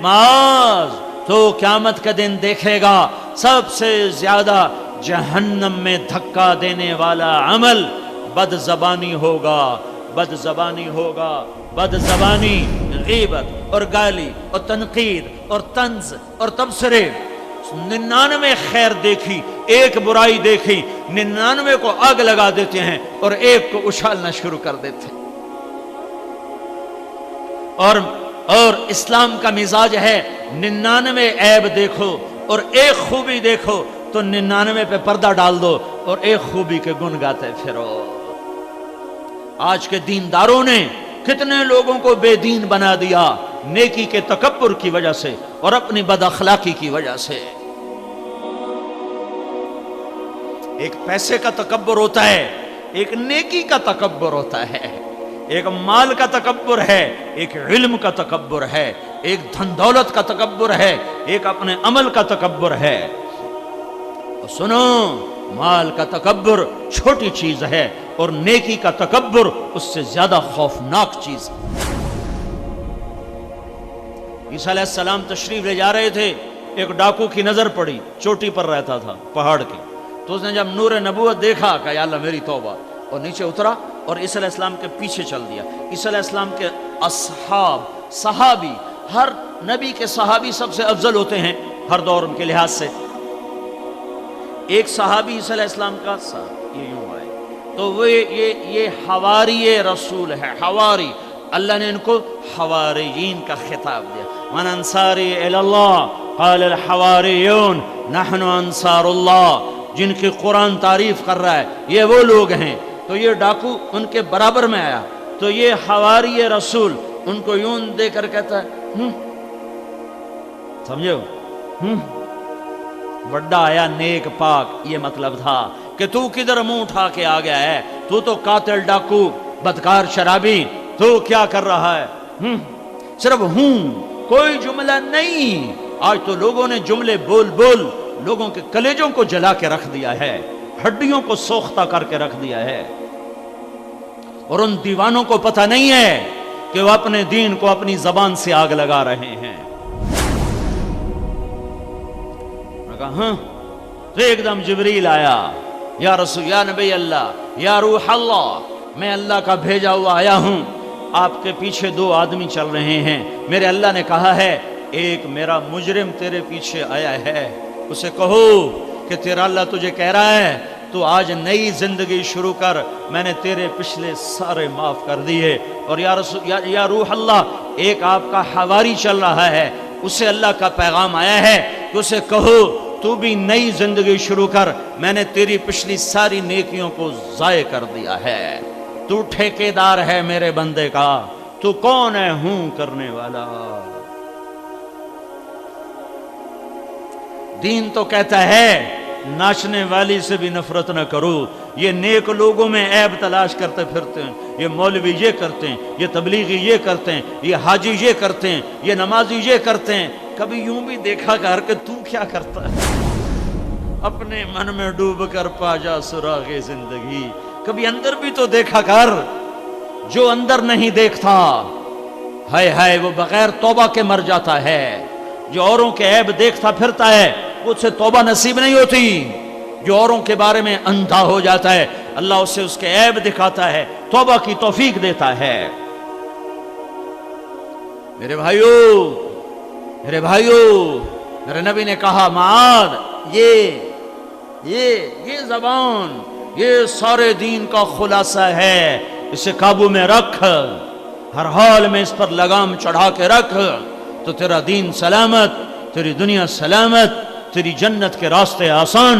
معاذ تو قیامت کا دن دیکھے گا سب سے زیادہ جہنم میں دھکا دینے والا عمل بد زبانی ہوگا، بد زبانی ہوگا، بد زبانی، غیبت اور گالی اور تنقید اور طنز اور تبصرے۔ 99 خیر دیکھی، ایک برائی دیکھی، 99 کو آگ لگا دیتے ہیں اور ایک کو اچھالنا شروع کر دیتے ہیں۔ اور اسلام کا مزاج ہے 99 عیب دیکھو اور ایک خوبی دیکھو تو 99 پہ پردہ ڈال دو اور ایک خوبی کے گن گاتے پھرو۔ آج کے دینداروں نے کتنے لوگوں کو بے دین بنا دیا، نیکی کے تکبر کی وجہ سے اور اپنی بد اخلاقی کی وجہ سے۔ ایک پیسے کا تکبر ہوتا ہے، ایک نیکی کا تکبر ہوتا ہے، ایک مال کا تکبر ہے، ایک علم کا تکبر ہے، ایک دھن دولت کا تکبر ہے، ایک اپنے عمل کا تکبر ہے۔ اور سنو، مال کا تکبر چھوٹی چیز ہے اور نیکی کا تکبر اس سے زیادہ خوفناک چیز ہے۔ عیسیٰ علیہ السلام تشریف لے جا رہے تھے، ایک ڈاکو کی نظر پڑی، چوٹی پر رہتا تھا پہاڑ کی، تو اس نے جب نور نبوت دیکھا کہ یا اللہ میری توبہ، اور نیچے اترا اور عیسیٰ علیہ السلام کے پیچھے چل دیا۔ عیسیٰ علیہ السلام کے اصحاب، صحابی، ہر نبی کے صحابی سب سے افضل ہوتے ہیں ہر دور ان کے لحاظ سے۔ ایک صحابی عیسیٰ علیہ السلام کا یہ یوں آئے تو وہ یہ حواری رسول ہے، حواری، اللہ نے ان کو حواریین کا خطاب دیا۔ من انصاری الی اللہ قال الحواریون نحن انصار اللہ، جن کی قرآن تعریف کر رہا ہے یہ وہ لوگ ہیں۔ تو یہ ڈاکو ان کے برابر میں آیا تو یہ حواری رسول ان کو یوں دے کر کہتا ہے سمجھو بڑا آیا نیک پاک، یہ مطلب تھا کہ تو کدھر منہ اٹھا کے آ گیا ہے، تو قاتل، ڈاکو، بدکار، شرابی، تو کیا کر رہا ہے؟ صرف کوئی جملہ نہیں۔ آج تو لوگوں نے جملے بول بول لوگوں کے کلیجوں کو جلا کے رکھ دیا ہے، ہڈیوں کو سوختہ کر کے رکھ دیا ہے، اور ان دیوانوں کو پتہ نہیں ہے کہ وہ اپنے دین کو اپنی زبان سے آگ لگا رہے ہیں۔ تو ایک دم جبریل آیا، یا رسول، یا نبی اللہ، یا روح اللہ، میں اللہ کا بھیجا ہوا آیا ہوں، آپ کے پیچھے 2 آدمی چل رہے ہیں، میرے اللہ نے کہا ہے ایک میرا مجرم تیرے پیچھے آیا ہے، اسے کہو کہ تیرا اللہ تجھے کہہ رہا ہے تو آج نئی زندگی شروع کر، میں نے تیرے پچھلے سارے معاف کر دیے۔ اور یا رسول، یا روح اللہ، ایک آپ کا حواری چل رہا ہے، اسے اللہ کا پیغام آیا ہے کہ اسے کہو تو بھی نئی زندگی شروع کر، میں نے تیری پچھلی ساری نیکیوں کو ضائع کر دیا ہے، تو ٹھیکیدار ہے میرے بندے کا، تو کون ہے ہوں کرنے والا۔ دین تو کہتا ہے ناچنے والی سے بھی نفرت نہ کرو۔ یہ نیک لوگوں میں عیب تلاش کرتے پھرتے ہیں، یہ مولوی یہ کرتے ہیں، یہ تبلیغی یہ کرتے ہیں، یہ حاجی یہ کرتے ہیں، یہ نمازی یہ کرتے ہیں۔ کبھی یوں بھی دیکھا کر کہ تو کیا کرتا ہے؟ اپنے من میں ڈوب کر پا جا سراغ زندگی، کبھی اندر بھی تو دیکھا کر۔ جو اندر نہیں دیکھتا ہائے ہائے وہ بغیر توبہ کے مر جاتا ہے۔ جو اوروں کے عیب دیکھتا پھرتا ہے اس سے توبہ نصیب نہیں ہوتی۔ جو اوروں کے بارے میں اندھا ہو جاتا ہے اللہ اسے اس کے عیب دکھاتا ہے، توبہ کی توفیق دیتا ہے۔ میرے بھائیو، میرے نبی نے کہا معاذ، یہ زبان یہ سارے دین کا خلاصہ ہے، اسے قابو میں رکھ، ہر حال میں اس پر لگام چڑھا کے رکھ تو تیرا دین سلامت، تیری دنیا سلامت، تیری جنت کے راستے آسان۔